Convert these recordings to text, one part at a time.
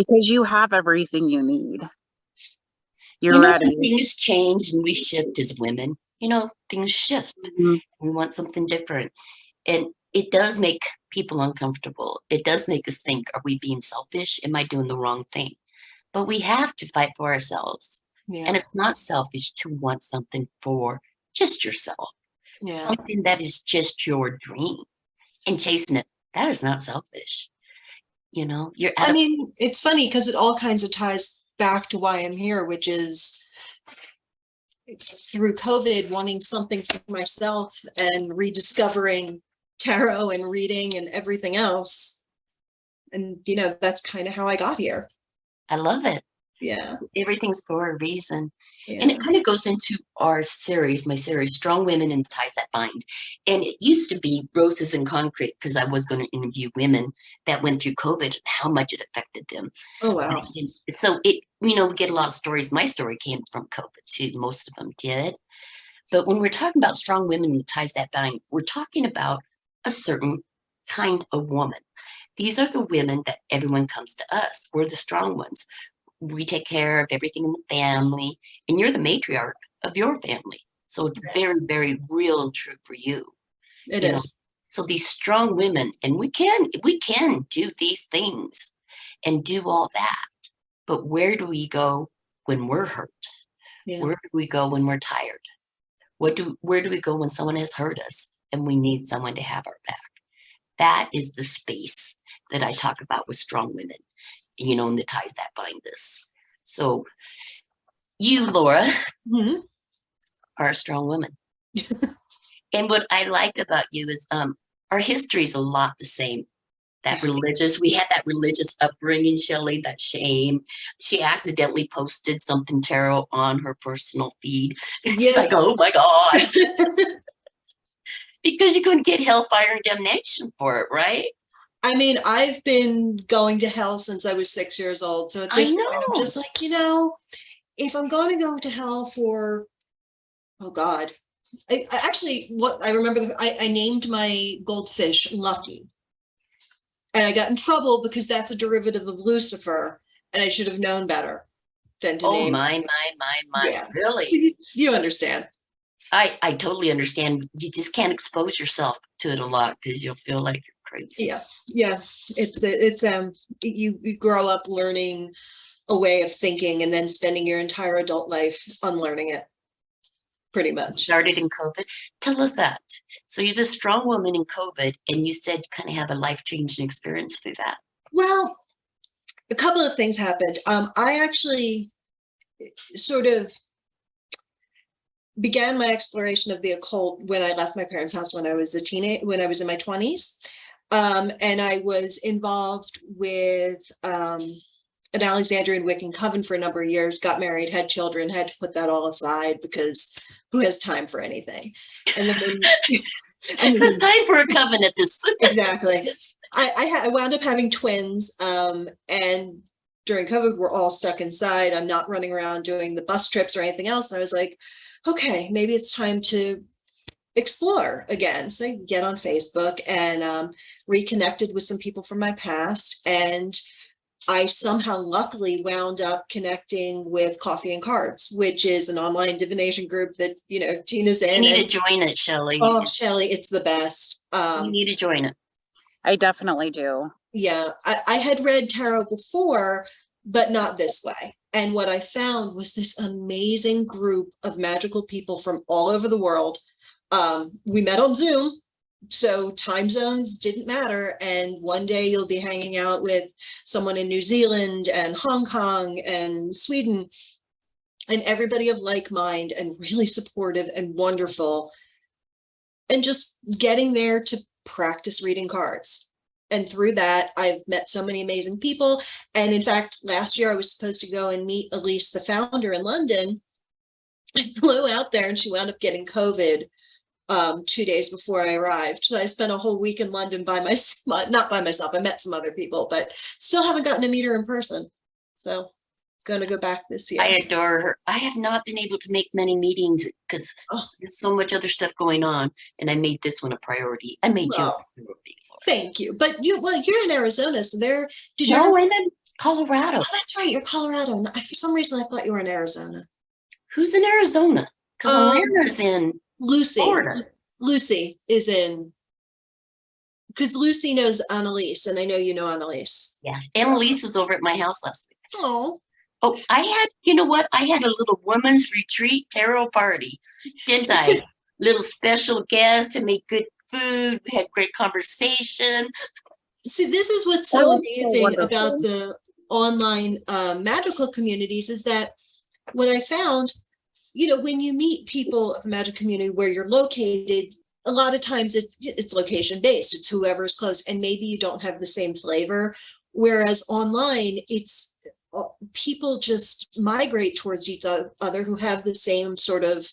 because you have everything you need. You You're know, when ready. things change and we shift as women, things shift. Mhm. We want something different. And it does make people uncomfortable. It does make us think, are we being selfish? Am I doing the wrong thing? But we have to fight for ourselves. And Yeah. it's not selfish to want something for just yourself, Yeah. something that is just your dream and chasing it. That is not selfish. You're at I mean, it's funny because it all kinds of ties back to why I'm here, which is through COVID, wanting something for myself and rediscovering tarot and reading and everything else. And, that's kind of how I got here. I love it. Yeah. Everything's for a reason. Yeah. And it kind of goes into my series, Strong Women and Ties That Bind. And it used to be Roses and Concrete because I was going to interview women that went through COVID and how much it affected them. Oh, wow. And so we get a lot of stories. My story came from COVID too. Most of them did. But when we're talking about strong women and ties that bind, we're talking about a certain kind of woman. These are the women that everyone comes to us. We're the strong ones. We take care of everything in the family, and you're the matriarch of your family. So it's very, very real and true for you. It is. So these strong women, and we can do these things and do all that. But where do we go when we're hurt? Yeah. Where do we go when we're tired? Where do we go when someone has hurt us and we need someone to have our back? That is the space that I talk about with strong women, and the ties that bind us. So you, Laura, Mhm. are a strong woman. And what I like about you is our history is a lot the same. We had that religious upbringing, Shelley, that shame. She accidentally posted something tarot on her personal feed. And she's like, oh my God. Because you're going to get hellfire and damnation for it, right? I mean, I've been going to hell since I was 6 years old. So at this point, I'm just like, if I'm going to go to hell for, oh God. I remember, I named my goldfish Lucky. And I got in trouble because that's a derivative of Lucifer. And I should have known better than to name. My. Yeah. Really? You understand. I totally understand. You just can't expose yourself to it a lot because you'll feel like you're crazy. Yeah. It's you grow up learning a way of thinking and then spending your entire adult life unlearning it. Pretty much. Started in COVID. Tell us that. So you're this strong woman in COVID, and you said you kind of have a life-changing experience through that. Well, a couple of things happened. I actually sort of began my exploration of the occult when I left my parents' house when I was when I was in my 20s. And I was involved with an Alexandrian Wiccan coven for a number of years, got married, had children, had to put that all aside because who has time for anything? And then it's time for a coven at this. Exactly. I wound up having twins, and during COVID, we're all stuck inside. I'm not running around doing the bus trips or anything else. And I was like, okay, maybe it's time to explore again. So I get on Facebook and reconnected with some people from my past. And I somehow luckily wound up connecting with Coffee and Cards, which is an online divination group that, Tina's in. You need to join it, Shelley. Oh, Shelley, it's the best. You need to join it. I definitely do. Yeah, I had read tarot before, but not this way. And what I found was this amazing group of magical people from all over the world. We met on Zoom, so time zones didn't matter. And one day you'll be hanging out with someone in New Zealand and Hong Kong and Sweden, and everybody of like mind and really supportive and wonderful. And just getting there to practice reading cards. And through that, I've met so many amazing people. And in fact, last year I was supposed to go and meet Elise, the founder, in London. I flew out there and she wound up getting COVID 2 days before I arrived. So I spent a whole week in London not by myself. I met some other people, but still haven't gotten to meet her in person. So going to go back this year. I adore her. I have not been able to make many meetings because there's so much other stuff going on. And I made this one a priority. I made you a priority. Thank you. But you're in Arizona, so Colorado. Oh, that's right. You're Colorado. And for some reason, I thought you were in Arizona. Who's in Arizona? Because Um, Alana's in Lucy. Florida. Lucy is in, because Lucy knows Annalise, and I know you know Annalise. Yeah. Annalise was over at my house last week. Oh, Oh, I had, you know what? I had a little women's retreat tarot party, didn't I? Little special guest and made good food. We had great conversation. see, this is what's That so was so amazing about wonderful. the online magical communities is that what I found, when you meet people of the magic community where you're located, a lot of times it's location based. It's whoever's close, and maybe you don't have the same flavor. Whereas online, it's people just migrate towards each other who have the same sort of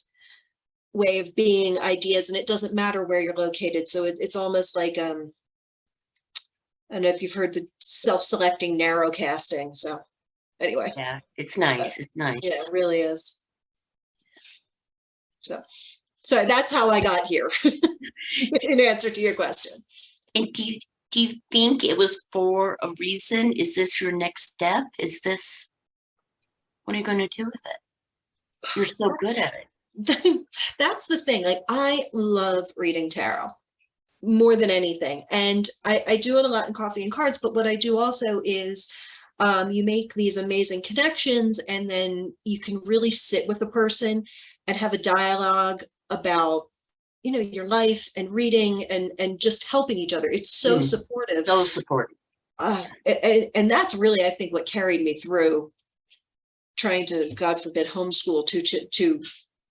way of being, ideas, and it doesn't matter where you're located. So it's almost like I don't know if you've heard the self-selecting narrow casting. So anyway, Yeah, it's nice. It's nice. yeah, it really is. So that's how I got here in answer to your question. And do you think it was for a reason? Is this your next step? What are you going to do with it? You're so good at it. That's the thing. Like, I love reading tarot more than anything. And I do it a lot in coffee and cards, but what I do also is you make these amazing connections, and then you can really sit with a person and have a dialogue about your life and reading and just helping each other. It's so supportive. So supportive. And that's really, I think, what carried me through trying to, God forbid, homeschool two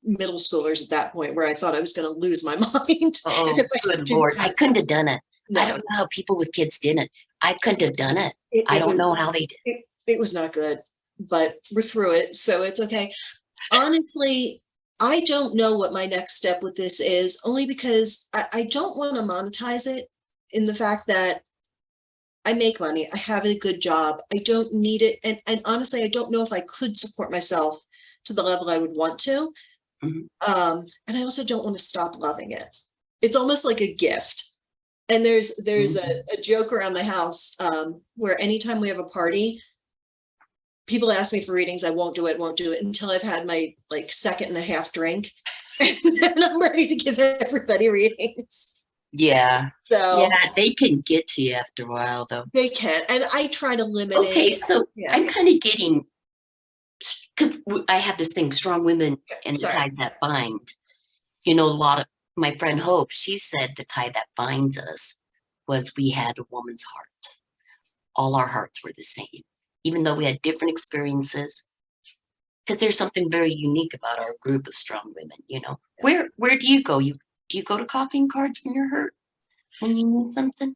middle schoolers at that point, where I thought I was going to lose my mind. Oh, if I good didn't Lord. I have- couldn't have done it. No, I don't know how people with kids did it. I couldn't have done it. I it don't was- know how they did. It was not good, but we're through it, so it's okay. Honestly, I don't know what my next step with this is, only because I don't want to monetize it, in the fact that I make money, I have a good job, I don't need it, and honestly, I don't know if I could support myself to the level I would want to. Mhm. And I also don't want to stop loving it. It's almost like a gift. And there's a joke around my house where anytime we have a party, people ask me for readings. I won't do it until I've had my second and a half drink. And then I'm ready to give everybody readings. Yeah. So Yeah, they can get to you after a while, though. they can. And I try to limit Okay, it. so Yeah. I'm kind of getting, because I have this thing, strong women and the Sorry. tie that bind. A lot of my friend Hope, she said the tie that binds us was we had a woman's heart. All our hearts were the same, even though we had different experiences. Because there's something very unique about our group of strong women. Where do you go? Do you go to coffee and cards when you're hurt? When you need something?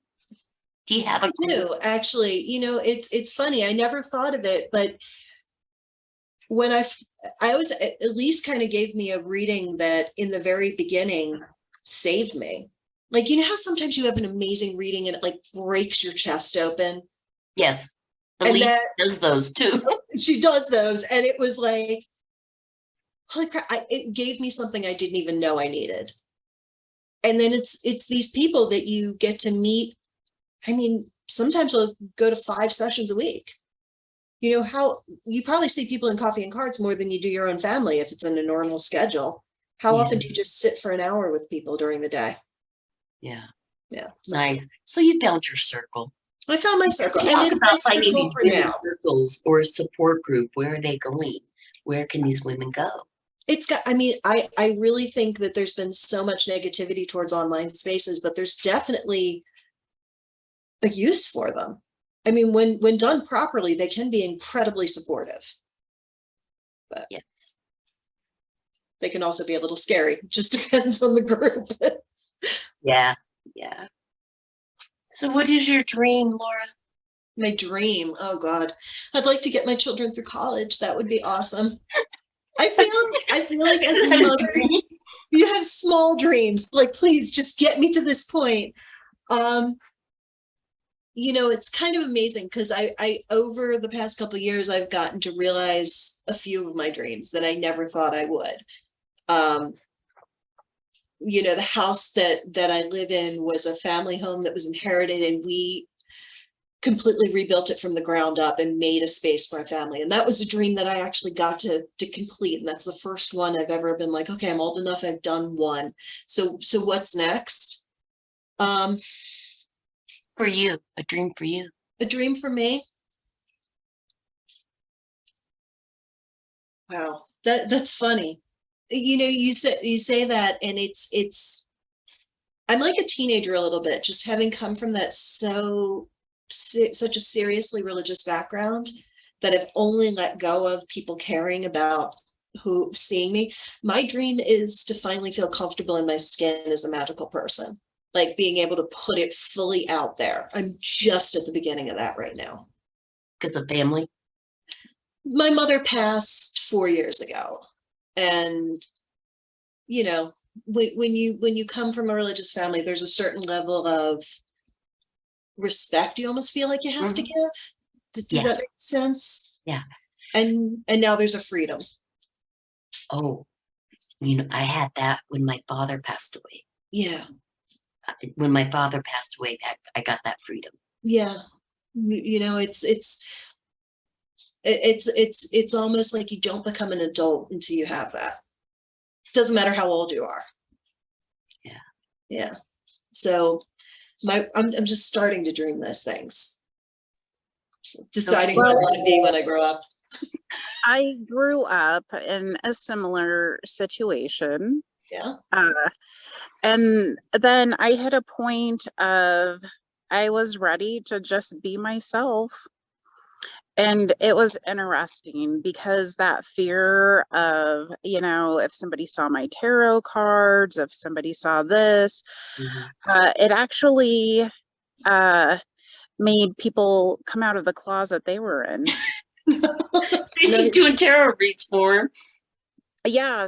Do you have a I do, actually. It's funny. I never thought of it, but when I always, at least kind of gave me a reading that in the very beginning saved me. Like, how sometimes you have an amazing reading and it breaks your chest open. Yes. And Elise that- does those too. She does those. And it was like, holy crap, it gave me something I didn't even know I needed. And then it's these people that you get to meet. I mean, sometimes I'll go to 5 sessions a week. How you probably see people in coffee and cards more than you do your own family if it's in a normal schedule. How Yeah. often do you just sit for an hour with people during the day? Yeah. Yeah. Nice. So you found your circle. I found my circle, and Talk it's my about finding circle these for women's now. circles or a support group. Where are they going? Where can these women go? I really think that there's been so much negativity towards online spaces, but there's definitely a use for them. I mean, when done properly, they can be incredibly supportive. Yes. They can also be a little scary. Just depends on the group. Yeah. Yeah. So what is your dream, Laura? My dream, oh God, I'd like to get my children through college. That would be awesome. I feel like as mothers, you have small dreams. Like, please just get me to this point. It's kind of amazing because I over the past couple of years, I've gotten to realize a few of my dreams that I never thought I would. The house that I live in was a family home that was inherited, and we completely rebuilt it from the ground up and made a space for a family. And that was a dream that I actually got to complete. And that's the first one I've ever been like, okay, I'm old enough, I've done one. So what's next? For you, a dream for you. A dream for me. Wow, that's funny. You know, you say that, and it's I'm like a teenager a little bit, just having come from that such a seriously religious background that I've only let go of people caring about who seeing me. My dream is to finally feel comfortable in my skin as a magical person, like being able to put it fully out there. I'm just at the beginning of that right now. Because of family. My mother passed 4 years ago, and you know, when you come from a religious family, there's a certain level of respect you almost feel like you have to give. Does that make sense? Yeah. And now there's a freedom. Oh, you know, I had that when my father passed away. Yeah. When my father passed away, I got that freedom. Yeah. You know, it's almost like you don't become an adult until you have that. Doesn't matter how old you are. Yeah. Yeah. So I'm just starting to dream those things. Deciding what I want to be when I grow up. I grew up in a similar situation. Yeah. And then I hit a point of I was ready to just be myself. And it was interesting because that fear of, you know, if somebody saw my tarot cards, if somebody saw this, it actually made people come out of the closet they were in. She's doing tarot reads for him. Yeah.